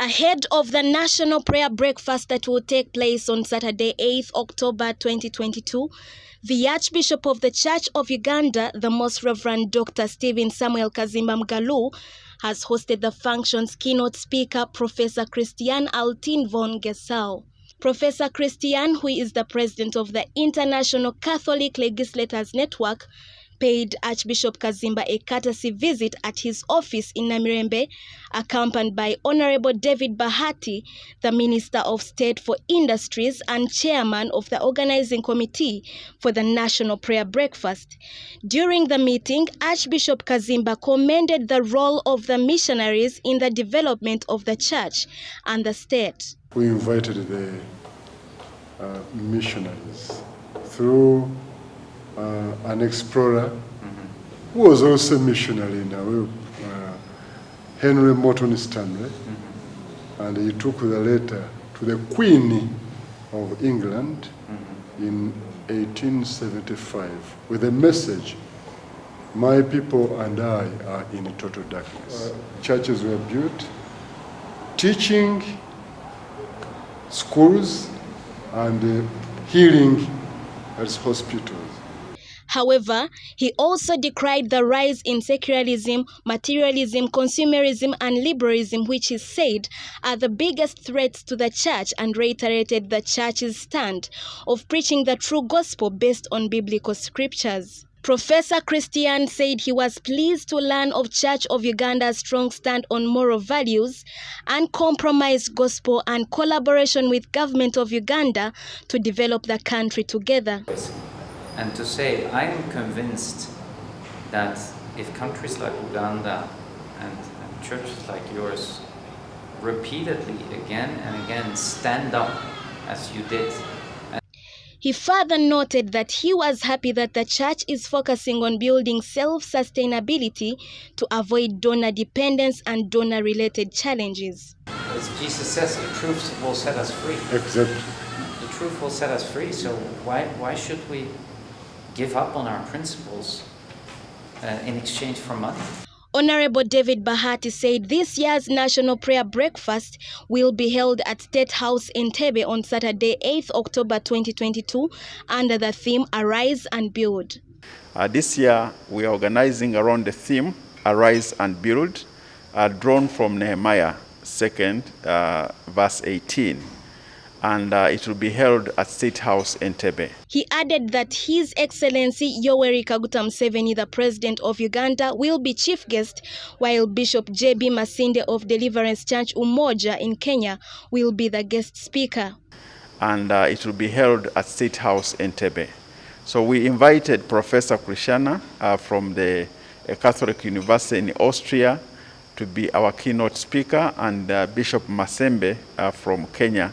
Ahead of the National Prayer Breakfast that will take place on Saturday, 8th October 2022, the Archbishop of the Church of Uganda, the Most Reverend Dr. Stephen Samuel Kaziimba has hosted the function's keynote speaker, Professor Christiaan von Gesau. Professor Christiaan, who is the president of the International Catholic Legislators Network, paid Archbishop Kaziimba a courtesy visit at his office in Namirembe, accompanied by Honorable David Bahati, the Minister of State for Industries and chairman of the organizing committee for the National Prayer Breakfast. During the meeting, Archbishop Kaziimba commended the role of the missionaries in the development of the church and the state. We invited the missionaries through an explorer who was also a missionary in a way, Henry Morton Stanley, and he took the letter to the Queen of England in 1875 with a message, "My people and I are in total darkness." Churches were built, teaching, schools, and healing at hospitals. However, he also decried the rise in secularism, materialism, consumerism, and liberalism, which he said are the biggest threats to the church, and reiterated the church's stand of preaching the true gospel based on biblical scriptures. Professor Christiaan said he was pleased to learn of Church of Uganda's strong stand on moral values, uncompromised gospel, and collaboration with government of Uganda to develop the country together. And to say, I am convinced that if countries like Uganda and churches like yours repeatedly again and again stand up as you did. He further noted that he was happy that the church is focusing on building self-sustainability to avoid donor dependence and donor-related challenges. As Jesus says, the truth will set us free. Exactly. The truth will set us free, so why should we give up on our principles in exchange for money? Honorable David Bahati said this year's National Prayer Breakfast will be held at State House Entebbe on Saturday, 8th October 2022, under the theme Arise and Build. This year we are organizing around the theme Arise and Build, drawn from Nehemiah 2, verse 18. And it will be held at State House Entebbe. He added that His Excellency Yoweri Kaguta Museveni, the President of Uganda, will be chief guest, while Bishop J.B. Masinde of Deliverance Church Umoja in Kenya will be the guest speaker. And it will be held at State House Entebbe. So we invited Professor Christiaan from the Catholic University in Austria to be our keynote speaker, and Bishop Masembe from Kenya